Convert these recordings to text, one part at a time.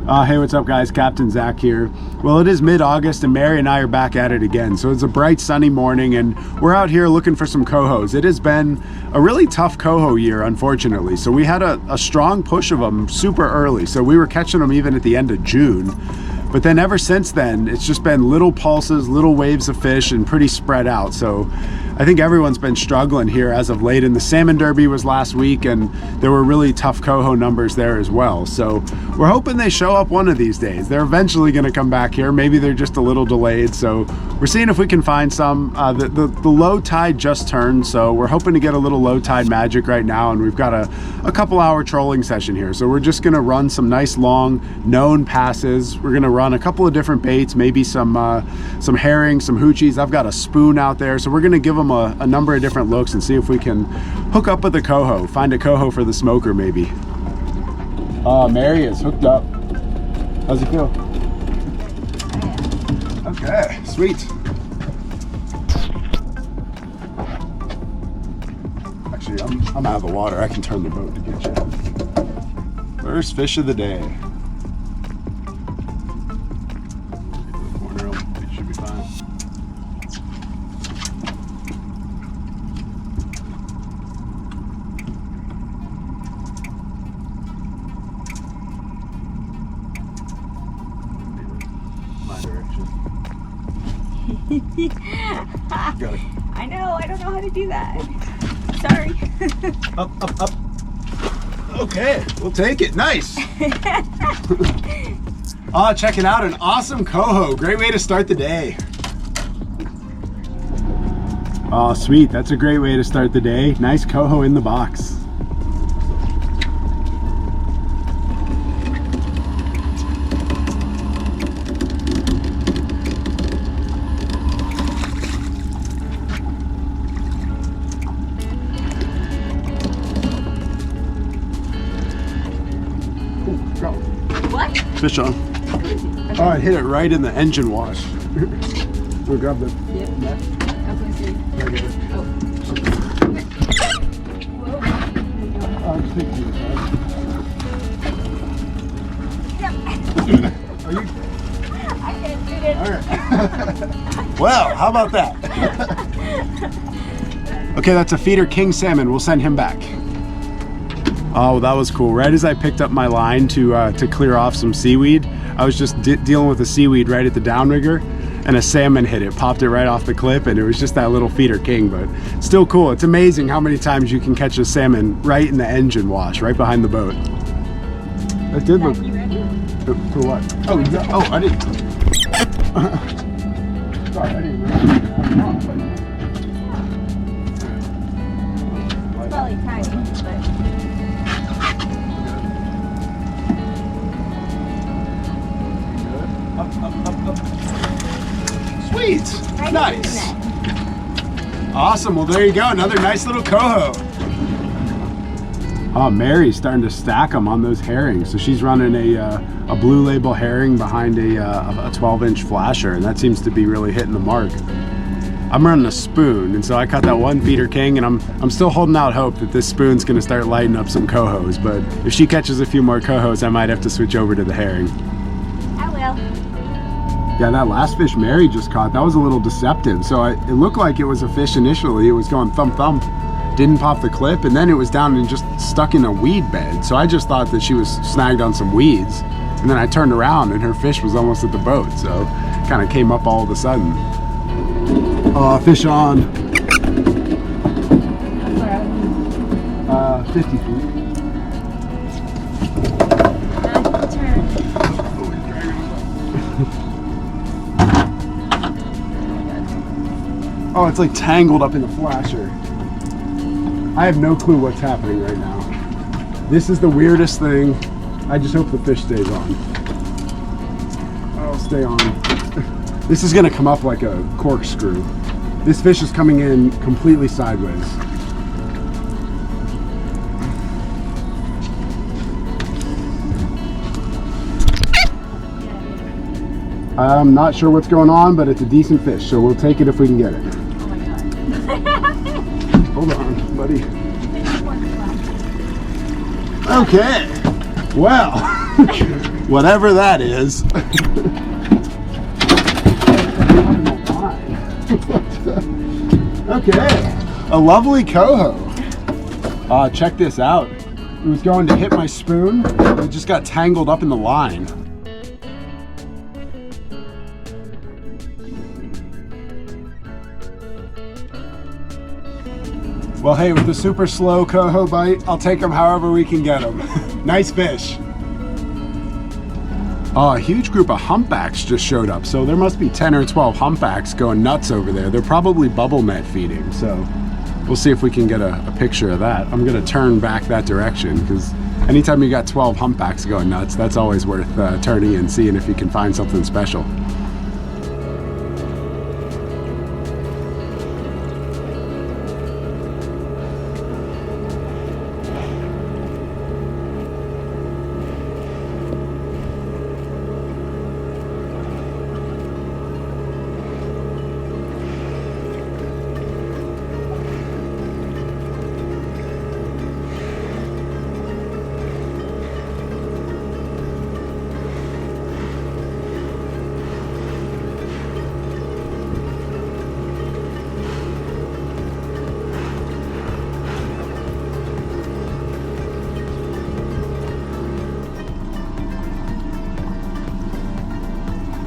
Hey, what's up guys? Captain Zach here. Well, it is mid-August and Mary and I are back at it again. So it's a bright sunny morning and we're out here looking for some cohos. It has been a really tough coho year, unfortunately. So we had a strong push of them super early. So we were catching them even at the end of June. But then ever since then, it's just been little pulses, little waves of fish and pretty spread out. So I think everyone's been struggling here as of late. And the Salmon Derby was last week and there were really tough coho numbers there as well. So we're hoping they show up one of these days. They're eventually gonna come back here. Maybe they're just a little delayed. So we're seeing if we can find some. The low tide just turned. So we're hoping to get a little low tide magic right now. And we've got a couple hour trolling session here. So we're just gonna run some nice long known passes. We're gonna run a couple of different baits, maybe some herring, some hoochies. I've got a spoon out there, so we're gonna give them a number of different looks and see if we can hook up with a coho, find a coho for the smoker maybe. Mary is hooked up. How's it feel? Okay, sweet. Actually, I'm out of the water. I can turn the boat to get you. First fish of the day. I know, I don't know how to do that. Sorry. Up. Okay, we'll take it. Nice. Oh, check it out. An awesome coho. Great way to start the day. Oh, sweet. That's a great way to start the day. Nice coho in the box. Fish on. Oh, I hit it right in the engine wash. We'll grab the net. I can't do it. All right. Well, how about that? Okay, that's a feeder king salmon. We'll send him back. Oh, that was cool. Right as I picked up my line to clear off some seaweed, I was just dealing with the seaweed right at the downrigger, and a salmon hit it, popped it right off the clip, and it was just that little feeder king, but still cool. It's amazing how many times you can catch a salmon right in the engine wash, right behind the boat. That did look... For what? Oh, I didn't... Sorry, I didn't realize that. Probably tiny, but... Up. Sweet. Nice. Awesome. Well, there you go. Another nice little coho. Oh, Mary's starting to stack them on those herrings. So she's running a blue label herring behind a 12-inch flasher, and that seems to be really hitting the mark. I'm running a spoon, and so I caught that one feeder king, and I'm still holding out hope that this spoon's going to start lighting up some cohos. But if she catches a few more cohos, I might have to switch over to the herring. I will. Yeah, that last fish Mary just caught, that was a little deceptive. So it looked like it was a fish initially. It was going thump, didn't pop the clip, and then it was down and just stuck in a weed bed. So I just thought that she was snagged on some weeds. And then I turned around and her fish was almost at the boat. So kind of came up all of a sudden. Fish on. 50 feet. Oh, it's like tangled up in the flasher. I have no clue what's happening right now. This is the weirdest thing. I just hope the fish stays on. I'll stay on. This is gonna come up like a corkscrew. This fish is coming in completely sideways. I'm not sure what's going on, but it's a decent fish, so we'll take it if we can get it. Oh my god. Hold on, buddy. Okay. Well, Whatever that is. Okay, a lovely coho. Check this out. It was going to hit my spoon. It just got tangled up in the line. Well, hey, with the super slow coho bite, I'll take them however we can get them. Nice fish. A huge group of humpbacks just showed up. So there must be 10 or 12 humpbacks going nuts over there. They're probably bubble net feeding. So we'll see if we can get a picture of that. I'm gonna turn back that direction because anytime you got 12 humpbacks going nuts, that's always worth turning and seeing if you can find something special.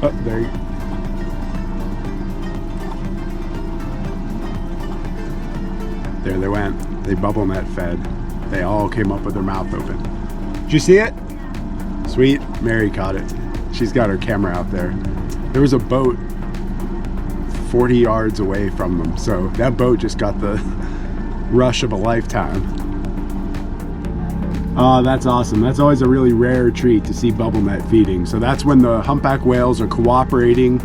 Oh, there you go. There they went. They bubble net fed. They all came up with their mouth open. Did you see it? Sweet. Mary caught it. She's got her camera out there. There was a boat 40 yards away from them, so that boat just got the rush of a lifetime. Oh, that's awesome. That's always a really rare treat to see bubble net feeding. So that's when the humpback whales are cooperating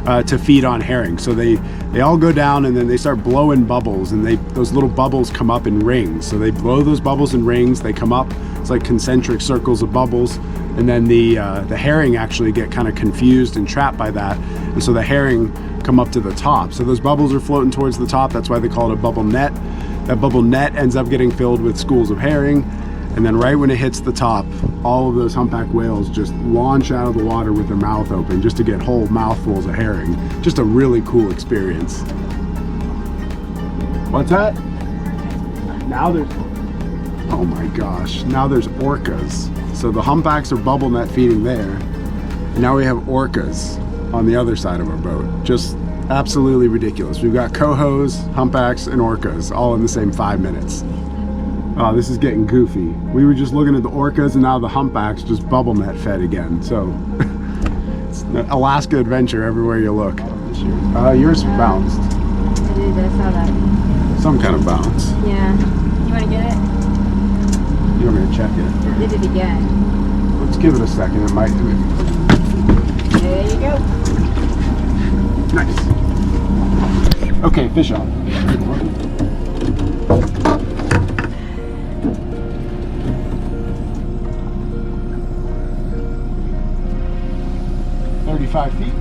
to feed on herring. So they all go down and then they start blowing bubbles, and those little bubbles come up in rings. So they blow those bubbles in rings, they come up, it's like concentric circles of bubbles, and then the herring actually get kind of confused and trapped by that. And so the herring come up to the top. So those bubbles are floating towards the top. That's why they call it a bubble net. That bubble net ends up getting filled with schools of herring. And then right when it hits the top, all of those humpback whales just launch out of the water with their mouth open just to get whole mouthfuls of herring. Just a really cool experience. What's that? Now there's, oh my gosh, now there's orcas. So the humpbacks are bubble net feeding there. And now we have orcas on the other side of our boat. Just absolutely ridiculous. We've got cohos, humpbacks, and orcas all in the same 5 minutes. Oh, this is getting goofy. We were just looking at the orcas and now the humpbacks just bubble net fed again. So it's an Alaska adventure everywhere you look. Yours bounced. I did, I saw that. Some kind of bounce. Yeah. You want to get it? You want me to check it? It did it again. Let's give it a second. It might do it. There you go. Nice. Okay, fish on. 35 feet.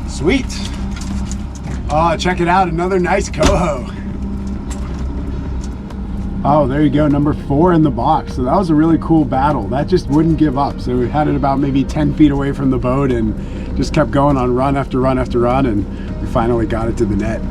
Sweet. Oh, check it out, another nice coho. Oh, there you go, number 4 in the box. So that was a really cool battle. That just wouldn't give up. So we had it about maybe 10 feet away from the boat and just kept going on run after run after run, and we finally got it to the net.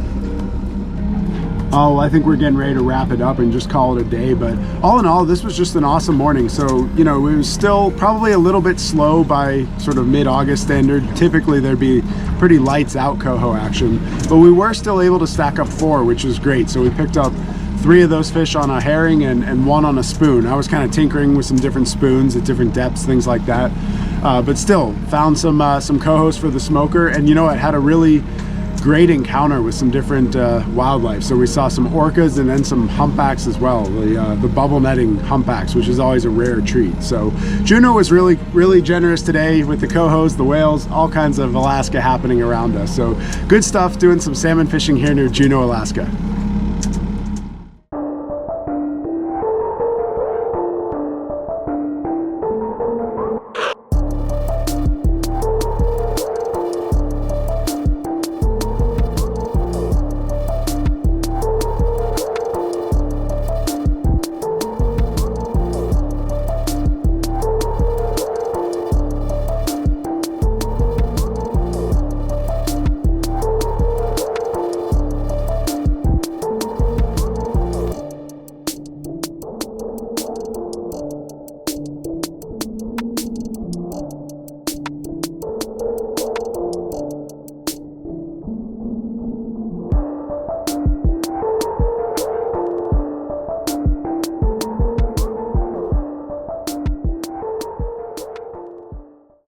Oh, I think we're getting ready to wrap it up and just call it a day. But all in all, this was just an awesome morning. So, you know, it was still probably a little bit slow by sort of mid-August standard. Typically there'd be pretty lights out coho action, but we were still able to stack up 4, which was great. So we picked up 3 of those fish on a herring and 1 on a spoon. I was kind of tinkering with some different spoons at different depths, things like that. But still found some cohos for the smoker. And you know, it had a really great encounter with some different wildlife. So we saw some orcas and then some humpbacks as well, the bubble netting humpbacks, which is always a rare treat. So Juneau was really generous today with the cohos, the whales, all kinds of Alaska happening around us. So good stuff, doing some salmon fishing here near Juneau, Alaska.